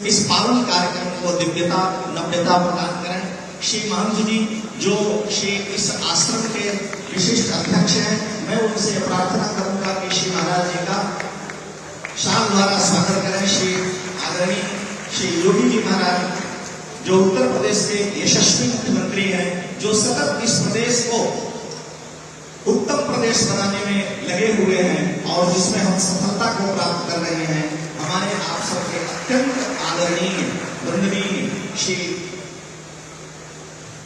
इस पावन कार्यक्रम को दिव्यता नव्यता प्रदान करें। श्री महंत जी जो श्री इस आश्रम के विशिष्ट अध्यक्ष हैं, मैं उनसे प्रार्थना करूंगा कि श्री महाराज जी का शाल द्वारा स्वागत करें। श्री आदरणीय श्री योगी जी महाराज जो उत्तर प्रदेश के यशस्वी मुख्यमंत्री हैं, जो सतत इस प्रदेश को उत्तम प्रदेश बनाने में लगे हुए हैं और जिसमें हम सफलता को प्राप्त कर रहे हैं, हमारे आप सबके अत्यंत आदरणीय वंदनीय श्री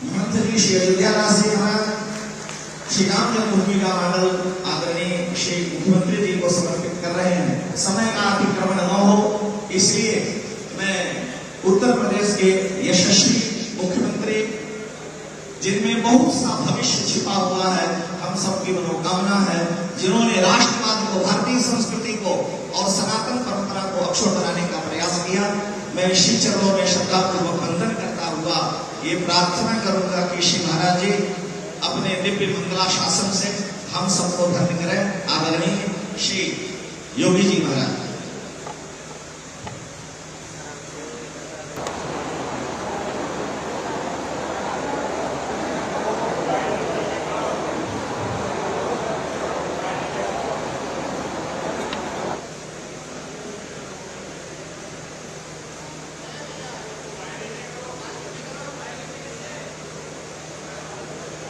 महंत जी श्री अयोध्यादास जी महाराज, श्री राम जन्मभूमि का मंडल आदरणीय श्री मुख्यमंत्री जी को समर्पित कर रहे हैं। समय का अतिक्रमण न हो, इसलिए मैं उत्तर प्रदेश के यशस्वी मुख्यमंत्री जिनमें बहुत सा भविष्य छिपा हुआ है, हम सबकी मनोकामना है, जिन्होंने राष्ट्रवाद को, भारतीय संस्कृति को और सनातन परंपरा को अक्षुण्ण बनाने का प्रयास किया, मैं श्री चरणों में श्रद्धापूर्वक वंदन करता हुआ ये प्रार्थना करूंगा कि श्री महाराज जी अपने दिव्य मंगला शासन से हम सबको धन्य करें। आदरणीय श्री योगी जी महाराज।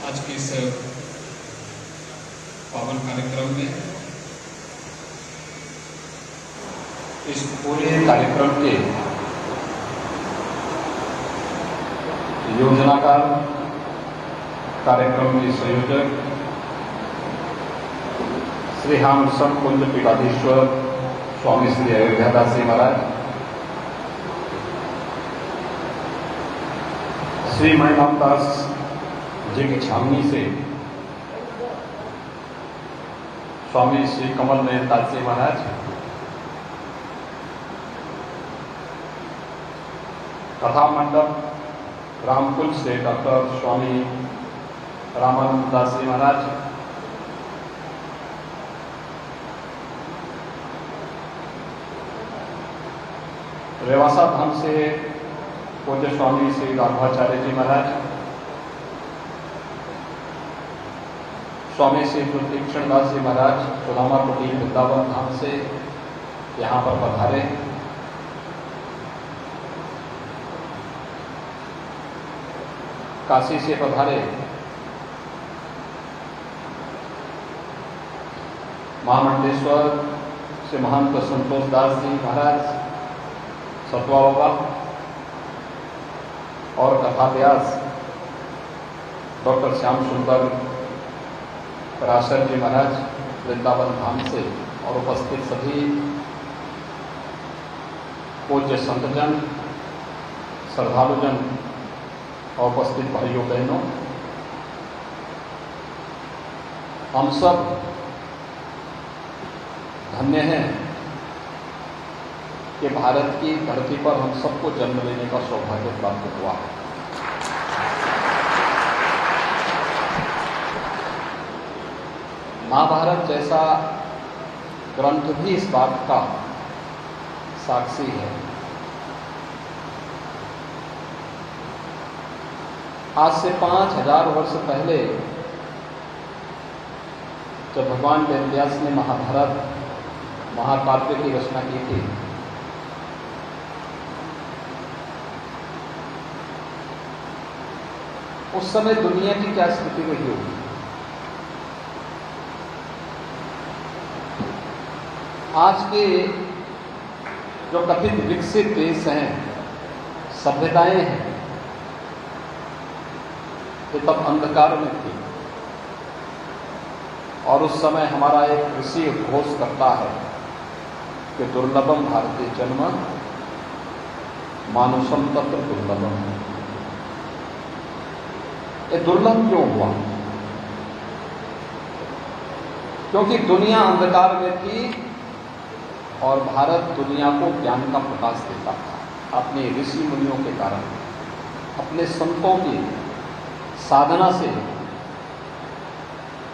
आज के इस पावन कार्यक्रम में, इस पूरे कार्यक्रम के योजनाकार, कार्यक्रम के संयोजक श्री हामसम कुंज पीठाधीश्वर स्वामी श्री अयोध्यादास जी महाराज, श्री मणिनाथदास जी की छावनी से स्वामी श्री कमल नयन दास जी महाराज, कथा मंडप रामकुल से डॉक्टर स्वामी रामानंद दास जी महाराज, रेवासा धाम से पूज्य स्वामी श्री राघवाचार्य जी महाराज, स्वामी श्री तीक्षण दास जी महाराज सुदामा कुटीर वृंदावन धाम से यहाँ पर पधारे। काशी से पधारे महामंडेश्वर श्री महंत संतोष दास जी महाराज सतवा बाबा और कथाव्यास डॉक्टर श्याम सुंदर पराशर जी महाराज वृंदावन धाम से और उपस्थित सभी पूज्य संतजन, श्रद्धालुजन और उपस्थित भाइयों बहनों, हम सब धन्य हैं कि भारत की धरती पर हम सबको जन्म लेने का सौभाग्य प्राप्त हुआ है। महाभारत जैसा ग्रंथ भी इस बात का साक्षी है। आज से 5000 वर्ष पहले जब भगवान वेदव्यास ने महाभारत महाकाव्य की रचना की थी, उस समय दुनिया की क्या स्थिति रही होगी? आज के जो कथित विकसित देश हैं, सभ्यताएं हैं, ये तब अंधकार में थी और उस समय हमारा एक ऋषि घोष करता है कि दुर्लभम भारतीय जन्म मानुषम तत्र दुर्लभम। ये दुर्लभ क्यों हुआ? क्योंकि दुनिया अंधकार में थी और भारत दुनिया को ज्ञान का प्रकाश देता था। अपने ऋषि मुनियों के कारण, अपने संतों की साधना से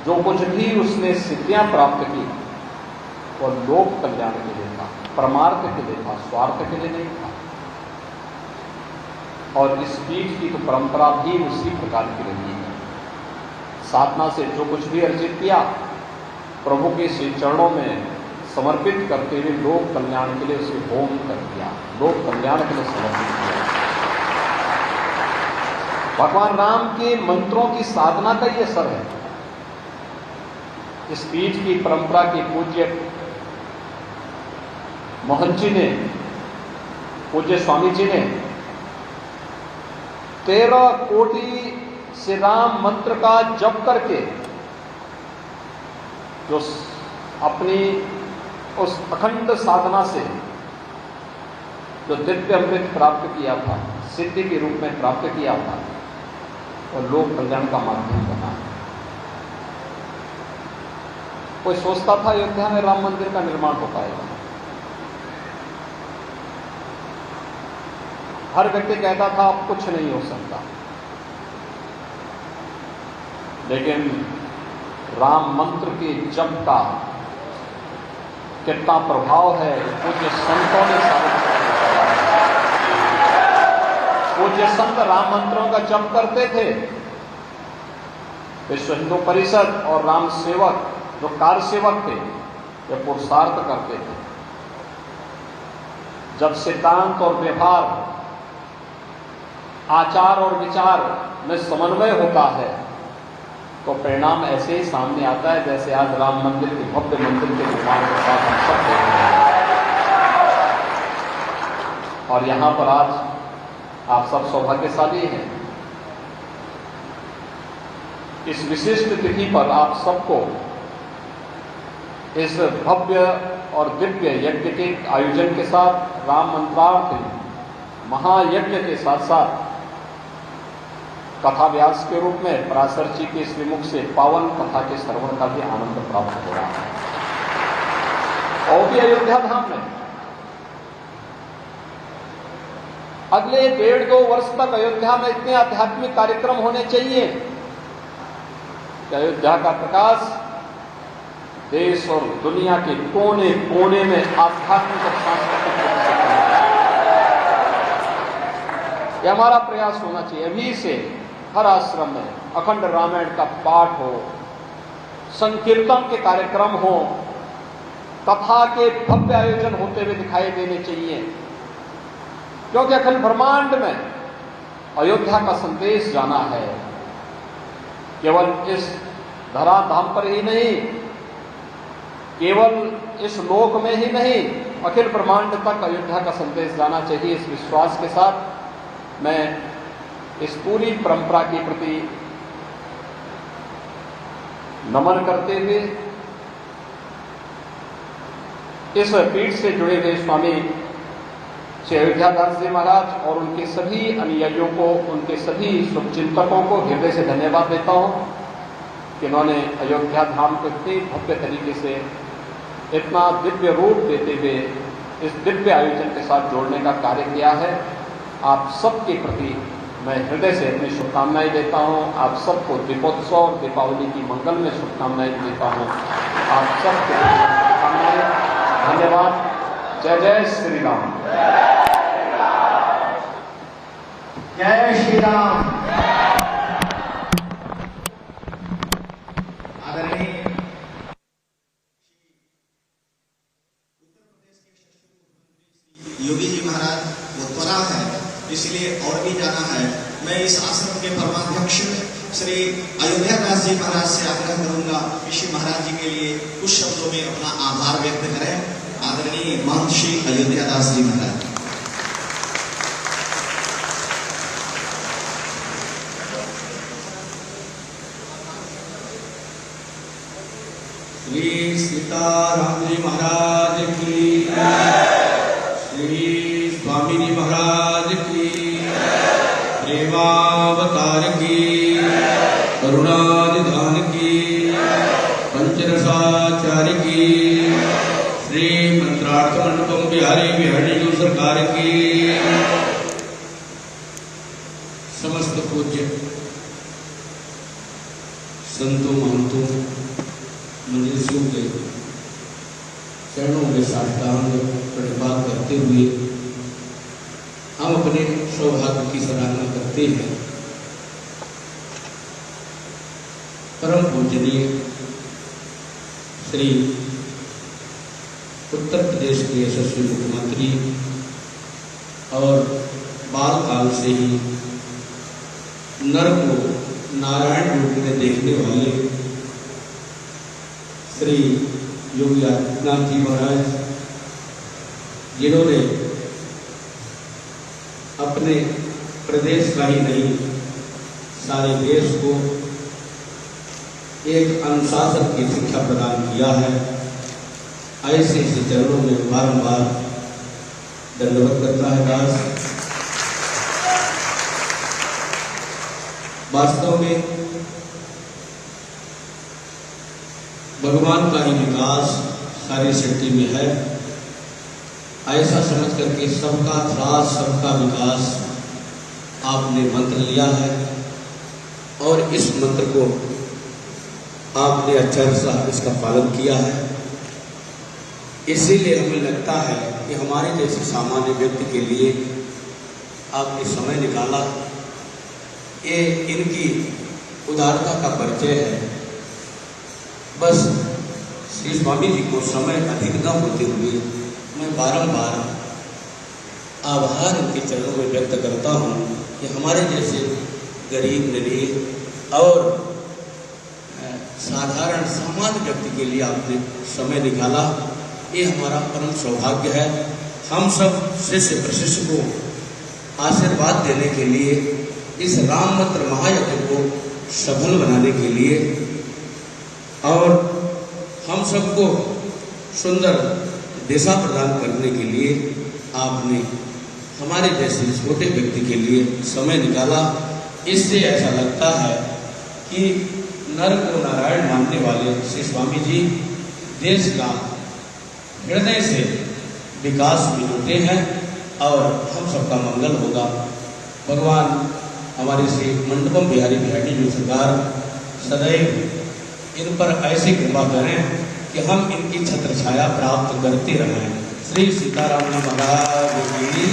जो कुछ भी उसने सिद्धियां प्राप्त की वो लोक कल्याण के लिए था, परमार्थ के लिए था, स्वार्थ के लिए नहीं था। और इस पीठ की तो परंपरा भी उसी प्रकार की रही है। साधना से जो कुछ भी अर्जित किया प्रभु के श्री चरणों में समर्पित करते हुए लोक कल्याण के लिए उसे होम कर दिया, लोक कल्याण के लिए समर्पित किया। भगवान राम के मंत्रों की साधना का ये असर है। इस पीठ की परंपरा के पूज्य मोहन जी ने, पूज्य स्वामी जी ने 13 कोटि श्री राम मंत्र का जप करके जो अपनी उस अखंड साधना से जो दिव्य अमृत प्राप्त किया था, सिद्धि के रूप में प्राप्त किया था, और लोक कल्याण का माध्यम बना। कोई सोचता था अयोध्या में राम मंदिर का निर्माण हो पाएगा? हर व्यक्ति कहता था अब कुछ नहीं हो सकता। लेकिन राम मंत्र के जप का कितना प्रभाव है, पूज्य संतों ने साबित किया। पूज्य संत राम मंत्रों का जप करते थे। विश्व हिंदू परिषद और राम सेवक जो कार सेवक थे, वे पुरुषार्थ करते थे। जब सिद्धांत और व्यवहार, आचार और विचार में समन्वय होता है तो परिणाम ऐसे ही सामने आता है जैसे आज राम मंदिर के भव्य मंदिर के निर्माण के साथ हम सब देख रहे हैं। और यहां पर आज आप सब सौभाग्यशाली हैं। इस विशिष्ट तिथि पर आप सबको इस भव्य और दिव्य यज्ञ के आयोजन के साथ राम मंत्रार्थ महायज्ञ के साथ साथ कथा व्यास के रूप में पराशर जी के श्रीमुख से पावन कथा के श्रवण का भी आनंद प्राप्त हो रहा है। और भी अयोध्या धाम में अगले 1.5-2 वर्ष तक अयोध्या में इतने आध्यात्मिक कार्यक्रम होने चाहिए कि अयोध्या का प्रकाश देश और दुनिया के कोने कोने में आध्यात्मिक और सांस्कृतिक रूप से फैले। यह हमारा प्रयास होना चाहिए। अभी से हर आश्रम में अखंड रामायण का पाठ हो, संकीर्तन के कार्यक्रम हो, कथा के भव्य आयोजन होते हुए दिखाई देने चाहिए, क्योंकि अखंड ब्रह्मांड में अयोध्या का संदेश जाना है। केवल इस धरा धाम पर ही नहीं, केवल इस लोक में ही नहीं, अखिल ब्रह्मांड तक अयोध्या का संदेश जाना चाहिए। इस विश्वास के साथ मैं इस पूरी परंपरा के प्रति नमन करते हुए इस पीठ से जुड़े हुए स्वामी श्री अयोध्यादास जी महाराज और उनके सभी अनुयायियों को, उनके सभी शुभचिंतकों को हृदय से धन्यवाद देता हूं कि उन्होंने अयोध्या धाम को इतनी भव्य तरीके से, इतना दिव्य रूप देते हुए इस दिव्य आयोजन के साथ जोड़ने का कार्य किया है। आप सबके प्रति मैं हृदय से अपनी शुभकामनाएं देता हूं। आप सबको दीपोत्सव और दीपावली की मंगल में शुभकामनाएं देता हूं। आप सबको शुभकामनाएं। धन्यवाद। जय जय श्री राम। जय श्री राम। आदरणीय योगी जी महाराज वो त्वरा है, इसलिए और भी जाना है। मैं इस आश्रम के परमाध्यक्ष श्री अयोध्यादास जी महाराज से आग्रह करूंगा कि श्री महाराज जी के लिए कुछ शब्दों में अपना आभार व्यक्त करें। आदरणीय महंत श्री अयोध्यादास जी महाराज। श्री सीताराम जी महाराज की, श्री स्वामी जी महाराज की, प्रेमावतार की, करुणानिधान की, पंचरसाचार्य की, श्री मंत्रार्थ मंडपम बिहारी बिहारी जी सरकार की, समस्त पूज्य संतों महंतों मंदिर के चरणों में साष्टांग प्रणिपात करते हुए हम अपने सौभाग्य की सराहना करते हैं। परम पूजनीय श्री उत्तर प्रदेश के यशस्वी मुख्यमंत्री और बाल काल से ही नर को नारायण रूप में देखने वाले श्री योगी आदित्यनाथ जी महाराज, जिन्होंने अपने प्रदेश का ही नहीं सारे देश को एक अनुशासन की शिक्षा प्रदान किया है, ऐसे चरणों में बारंबार दंडवत करता है दास। वास्तव में भगवान का ही विकास सारी सृष्टि में है, ऐसा समझ करके सबका त्रास सबका विकास आपने मंत्र लिया है और इस मंत्र को आपने अच्छा सा इसका पालन किया है। इसीलिए हमें लगता है कि हमारे जैसे सामान्य व्यक्ति के लिए आपने समय निकाला, ये इनकी उदारता का परिचय है। बस श्री स्वामी जी को समय अधिक न होते हुए मैं बारंबार आभार इनके चरणों में व्यक्त करता हूँ कि हमारे जैसे गरीब निरीह और साधारण सामान्य व्यक्ति के लिए आपने समय निकाला, ये हमारा परम सौभाग्य है। हम सब शिष्य प्रशिष्य को आशीर्वाद देने के लिए, इस राम मंत्र महायज्ञ को सफल बनाने के लिए और हम सबको सुंदर दिशा प्रदान करने के लिए आपने हमारे जैसे छोटे व्यक्ति के लिए समय निकाला। इससे ऐसा लगता है कि नर को नारायण मानने वाले श्री स्वामी जी देश का हृदय से विकास में जुटे हैं और हम सबका मंगल होगा। भगवान हमारे श्री मंडपम बिहारी जी सरकार सदैव इन पर ऐसी कृपा करें कि हम इनकी छत्र छाया प्राप्त करते रहें। श्री सीताराम महाराज की